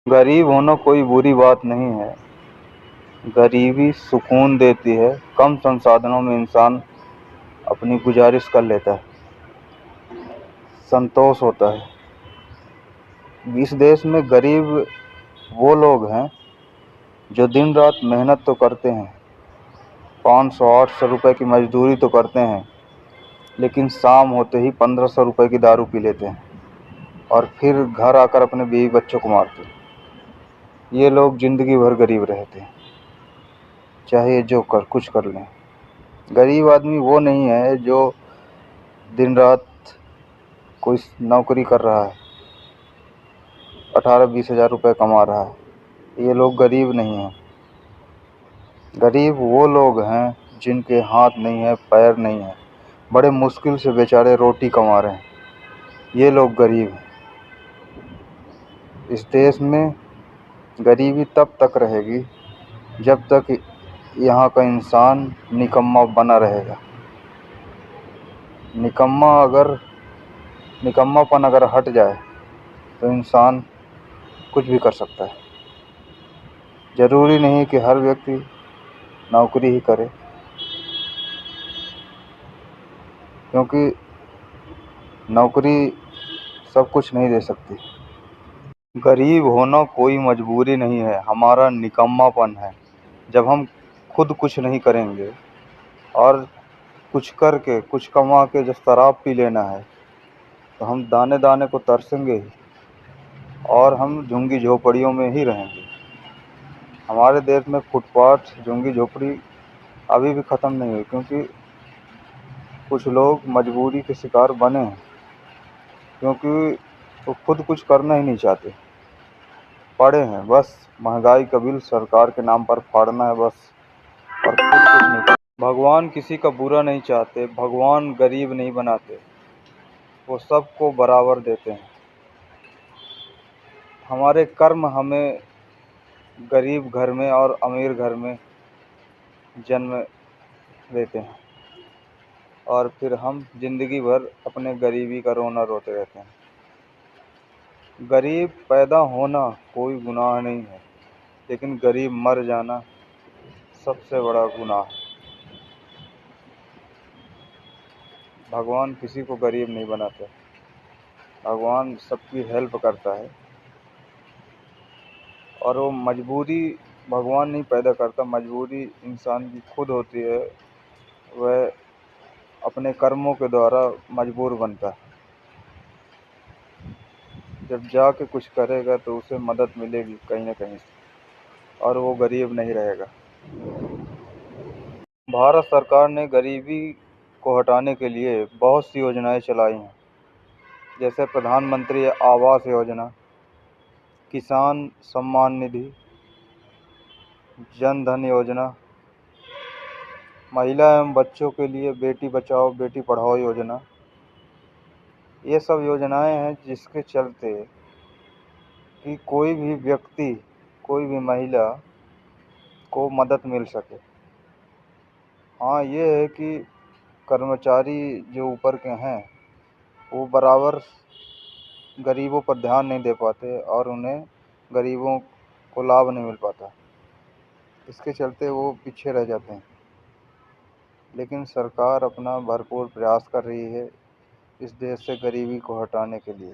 गरीब होना कोई बुरी बात नहीं है। गरीबी सुकून देती है। कम संसाधनों में इंसान अपनी गुजारिश कर लेता है, संतोष होता है। इस देश में गरीब वो लोग हैं जो दिन रात मेहनत तो करते हैं, 500-800 रुपए की मजदूरी तो करते हैं, लेकिन शाम होते ही 1500 रुपए की दारू पी लेते हैं और फिर घर आकर अपने बीवी बच्चों को मारते हैं। ये लोग जिंदगी भर गरीब रहते हैं, चाहे जो कुछ कर लें। गरीब आदमी वो नहीं है जो दिन रात कोई नौकरी कर रहा है, 18-20 हज़ार रुपये कमा रहा है। ये लोग गरीब नहीं हैं। गरीब वो लोग हैं जिनके हाथ नहीं है, पैर नहीं है, बड़े मुश्किल से बेचारे रोटी कमा रहे हैं। ये लोग गरीब हैं। इस देश में गरीबी तब तक रहेगी जब तक यहाँ का इंसान निकम्मा बना रहेगा। निकम्मापन अगर हट जाए तो इंसान कुछ भी कर सकता है। ज़रूरी नहीं कि हर व्यक्ति नौकरी ही करे, क्योंकि नौकरी सब कुछ नहीं दे सकती। गरीब होना कोई मजबूरी नहीं है, हमारा निकम्मापन है। जब हम खुद कुछ नहीं करेंगे और कुछ करके, कुछ कमा के जब शराब पी लेना है, तो हम दाने दाने को तरसेंगे ही और हम झुग्गी झोपड़ियों में ही रहेंगे। हमारे देश में फुटपाथ, झुग्गी झोपड़ी अभी भी ख़त्म नहीं हुई, क्योंकि कुछ लोग मजबूरी के शिकार बने हैं, क्योंकि वो खुद कुछ करना ही नहीं चाहते, पड़े हैं। बस महंगाई का बिल सरकार के नाम पर फाड़ना है बस, और खुद कुछ नहीं करना। भगवान किसी का बुरा नहीं चाहते, भगवान गरीब नहीं बनाते, वो सबको बराबर देते हैं। हमारे कर्म हमें गरीब घर में और अमीर घर में जन्म देते हैं, और फिर हम ज़िंदगी भर अपने गरीबी का रोना रोते रहते हैं। गरीब पैदा होना कोई गुनाह नहीं है, लेकिन गरीब मर जाना सबसे बड़ा गुनाह है। भगवान किसी को गरीब नहीं बनाते, भगवान सबकी हेल्प करता है। और वो मजबूरी भगवान नहीं पैदा करता, मजबूरी इंसान की खुद होती है। वह अपने कर्मों के द्वारा मजबूर बनता है। जब जाके कुछ करेगा तो उसे मदद मिलेगी कहीं ना कहीं से, और वो गरीब नहीं रहेगा। भारत सरकार ने गरीबी को हटाने के लिए बहुत सी योजनाएं चलाई हैं, जैसे प्रधानमंत्री आवास योजना, किसान सम्मान निधि, जन धन योजना, महिला एवं बच्चों के लिए बेटी बचाओ बेटी पढ़ाओ योजना। ये सब योजनाएं हैं जिसके चलते कि कोई भी व्यक्ति, कोई भी महिला को मदद मिल सके। हाँ, ये है कि कर्मचारी जो ऊपर के हैं वो बराबर गरीबों पर ध्यान नहीं दे पाते और उन्हें गरीबों को लाभ नहीं मिल पाता, इसके चलते वो पीछे रह जाते हैं। लेकिन सरकार अपना भरपूर प्रयास कर रही है इस देश से गरीबी को हटाने के लिए।